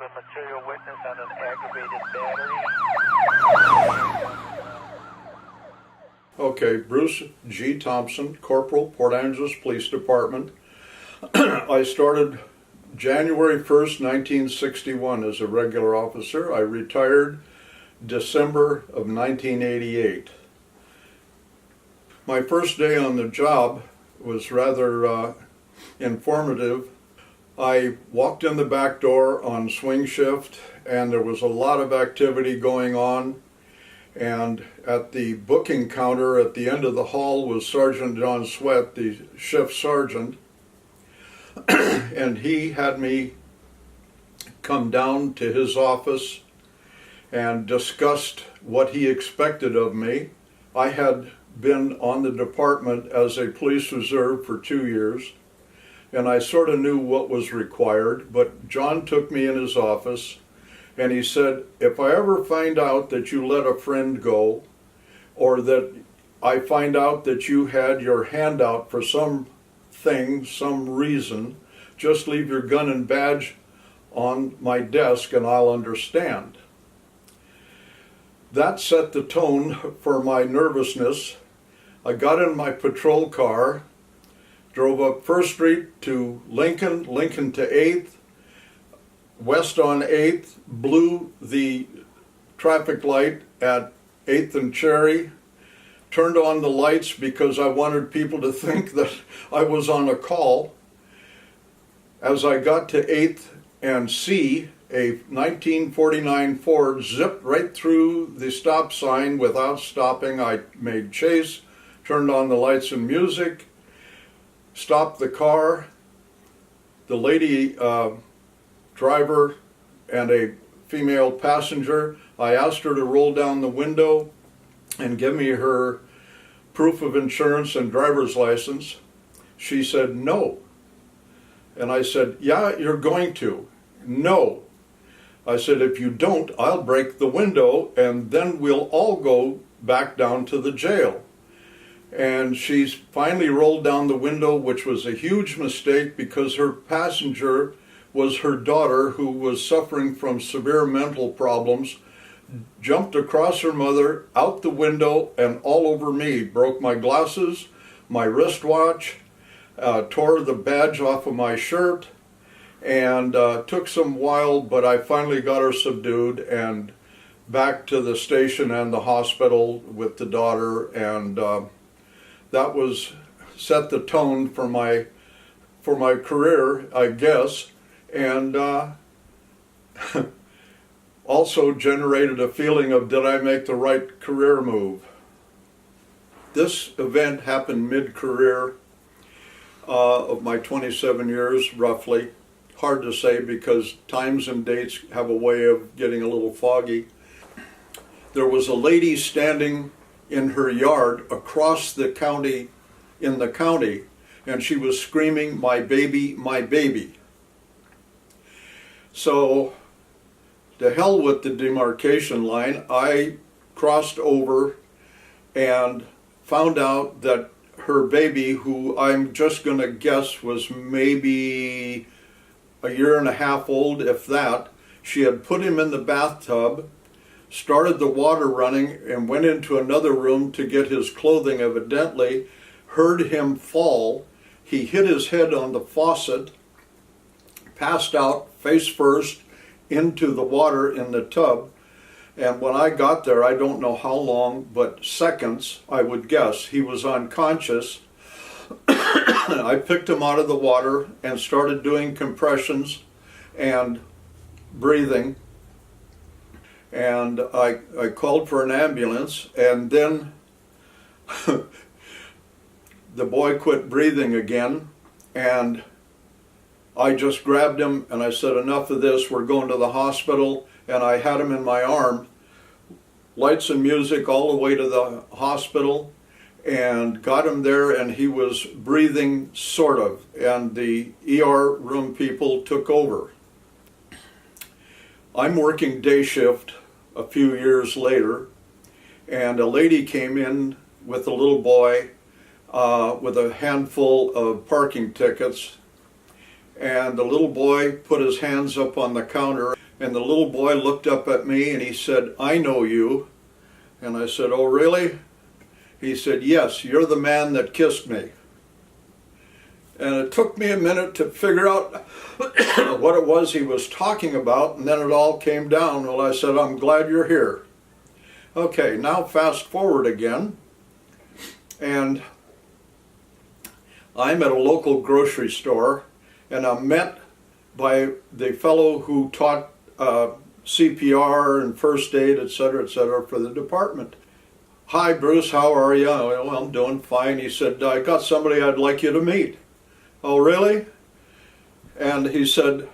a material witness on an aggravated battery. Okay, Bruce G. Thompson, Corporal, Port Angeles Police Department. I started January 1st, 1961 as a regular officer. I retired December of 1988. My first day on the job was rather informative. I walked in the back door on swing shift, and there was a lot of activity going on. And at the booking counter at the end of the hall was Sergeant John Sweat, the shift sergeant. And he had me come down to his office and discussed what he expected of me. I had been on the department as a police reserve for 2 years, and I sort of knew what was required, but John took me in his office and he said, if I ever find out that you let a friend go, or that I find out that you had your hand out for something, some reason, just leave your gun and badge on my desk and I'll understand. That set the tone for my nervousness. I got in my patrol car, drove up First Street to Lincoln, Lincoln to 8th, west on 8th, blew the traffic light at 8th and Cherry, turned on the lights because I wanted people to think that I was on a call. As I got to 8th and C, a 1949 Ford zipped right through the stop sign without stopping. I made chase, turned on the lights and music, stopped the car. The lady driver and a female passenger, I asked her to roll down the window and give me her proof of insurance and driver's license. She said no. And I said, yeah, you're going to. No. I said, if you don't, I'll break the window and then we'll all go back down to the jail. And she finally rolled down the window, which was a huge mistake because her passenger was her daughter, who was suffering from severe mental problems, jumped across her mother, out the window, and all over me. Broke my glasses, my wristwatch, tore the badge off of my shirt, and took some while, but I finally got her subdued and back to the station and the hospital with the daughter, and that was set the tone for my career, I guess, and also generated a feeling of, did I make the right career move? This event happened mid-career of my 27 years, roughly. Hard to say because times and dates have a way of getting a little foggy. There was a lady standing in her yard across the county, in the county, and she was screaming, "My baby, my baby." So, to hell with the demarcation line, I crossed over and found out that her baby, who I'm just going to guess was maybe a year and a half old, if that, she had put him in the bathtub, started the water running, and went into another room to get his clothing, evidently, heard him fall. He hit his head on the faucet, passed out face first into the water in the tub, and when I got there, I don't know how long, but seconds, I would guess, he was unconscious. I picked him out of the water and started doing compressions and breathing, and I called for an ambulance, and then the boy quit breathing again, and I just grabbed him and I said, enough of this, we're going to the hospital, and I had him in my arm, lights and music all the way to the hospital, and got him there, and he was breathing sort of, and the ER room people took over. I'm working day shift a few years later, and a lady came in with a little boy with a handful of parking tickets, and the little boy put his hands up on the counter And the little boy looked up at me and he said, "I know you." And I said, "Oh, really?" He said, "Yes, you're the man that kissed me." And it took me a minute to figure out what it was he was talking about, and then it all came down. Well, I said, "I'm glad you're here." Okay, now fast forward again, and I'm at a local grocery store, and I'm met by the fellow who taught CPR and first aid, et cetera, for the department. "Hi, Bruce, how are you?" "Well, I'm doing fine." He said, "I got somebody I'd like you to meet." "Oh, really?" And he said,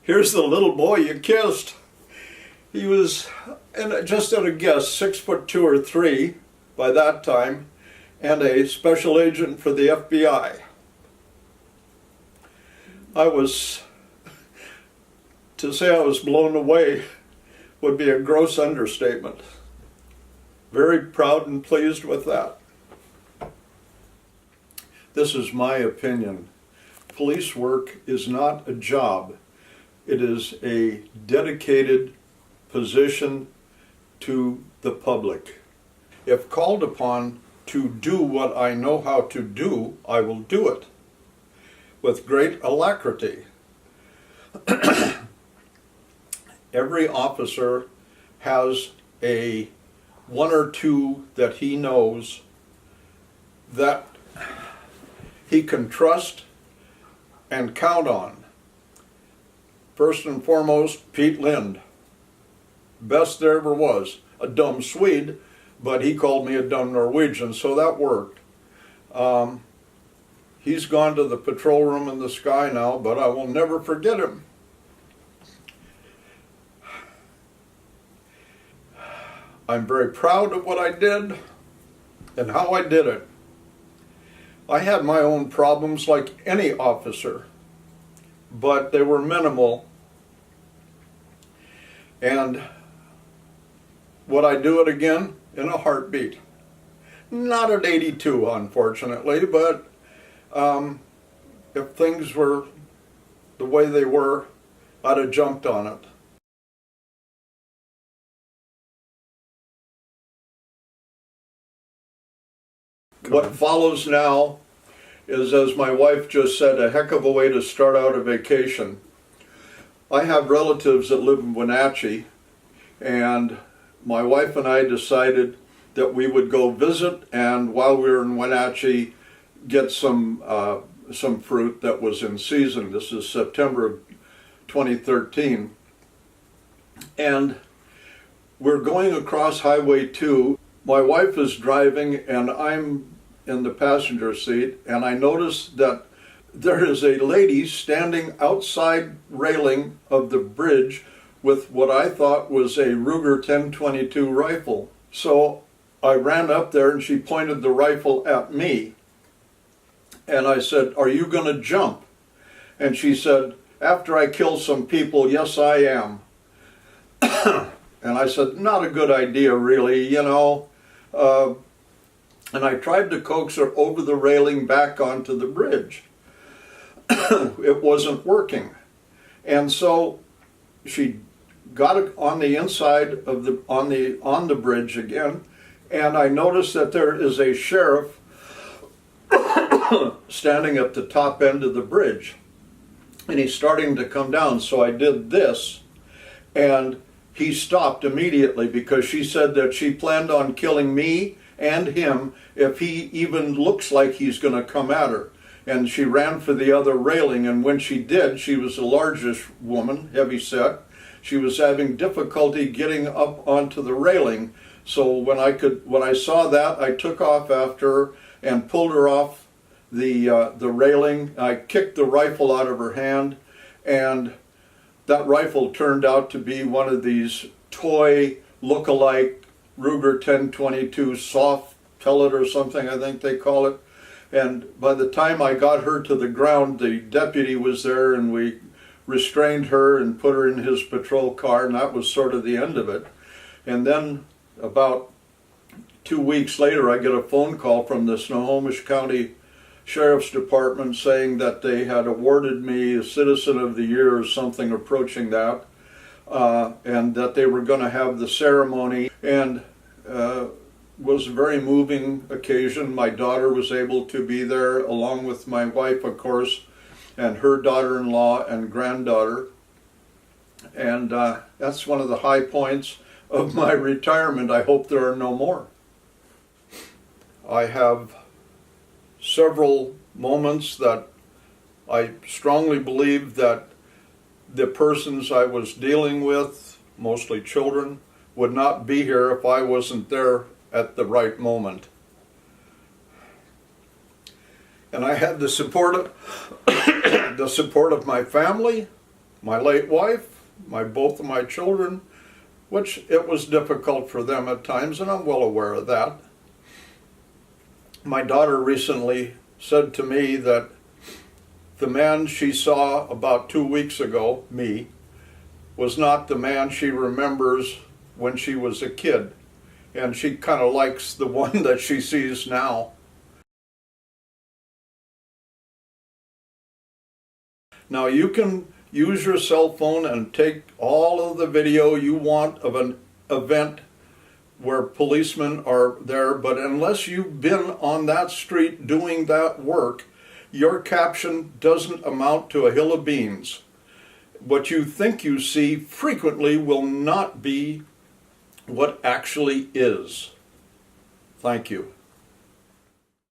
"Here's the little boy you kissed." He was, and just at a guess, 6'2" or 3" by that time, and a special agent for the FBI. To say I was blown away would be a gross understatement. Very proud and pleased with that. This is my opinion. Police work is not a job. It is a dedicated position to the public. If called upon to do what I know how to do, I will do it with great alacrity. Every officer has a one or two that he knows that he can trust and count on. First and foremost, Pete Lind. Best there ever was. A dumb Swede, but he called me a dumb Norwegian, so that worked. He's gone to the patrol room in the sky now, but I will never forget him. I'm very proud of what I did and how I did it. I had my own problems like any officer, but they were minimal. And would I do it again? In a heartbeat. Not at 82, unfortunately, but if things were the way they were, I'd have jumped on it. What follows now is, as my wife just said, a heck of a way to start out a vacation. I have relatives that live in Wenatchee, and my wife and I decided that we would go visit, and while we were in Wenatchee, get some fruit that was in season. This is September of 2013. And we're going across Highway 2. My wife is driving, and I'm in the passenger seat, and I noticed that there is a lady standing outside railing of the bridge with what I thought was a Ruger 1022 rifle. So I ran up there and she pointed the rifle at me. And I said, "Are you going to jump?" And she said, "After I kill some people, yes I am." And I said, "Not a good idea really, you know." And I tried to coax her over the railing back onto the bridge. It wasn't working. And so she got it on the inside of on the bridge again, and I noticed that there is a sheriff standing at the top end of the bridge, and he's starting to come down. So I did this, and he stopped immediately because she said that she planned on killing me and him if he even looks like he's going to come at her. And she ran for the other railing, and when she did, she was a largish woman, heavy set. She was having difficulty getting up onto the railing. So when I saw that, I took off after her and pulled her off the railing. I kicked the rifle out of her hand, and that rifle turned out to be one of these toy look-alike Ruger 1022 soft pellet or something, I think they call it. And by the time I got her to the ground, the deputy was there, and we restrained her and put her in his patrol car, and that was sort of the end of it. And then about 2 weeks later, I get a phone call from the Snohomish County Sheriff's Department saying that they had awarded me a Citizen of the Year or something approaching that and that they were going to have the ceremony, and was a very moving occasion. My daughter was able to be there along with my wife, of course, and her daughter-in-law and granddaughter. And that's one of the high points of my retirement. I hope there are no more. I have several moments that I strongly believe that the persons I was dealing with, mostly children, would not be here if I wasn't there at the right moment. And I had the support of my family, my late wife, both of my children, which it was difficult for them at times, and I'm well aware of that. My daughter recently said to me that the man she saw about 2 weeks ago, me, was not the man she remembers when she was a kid. And she kind of likes the one that she sees now. Now you can use your cell phone and take all of the video you want of an event where policemen are there, but unless you've been on that street doing that work, your caption doesn't amount to a hill of beans. What you think you see frequently will not be what actually is. Thank you.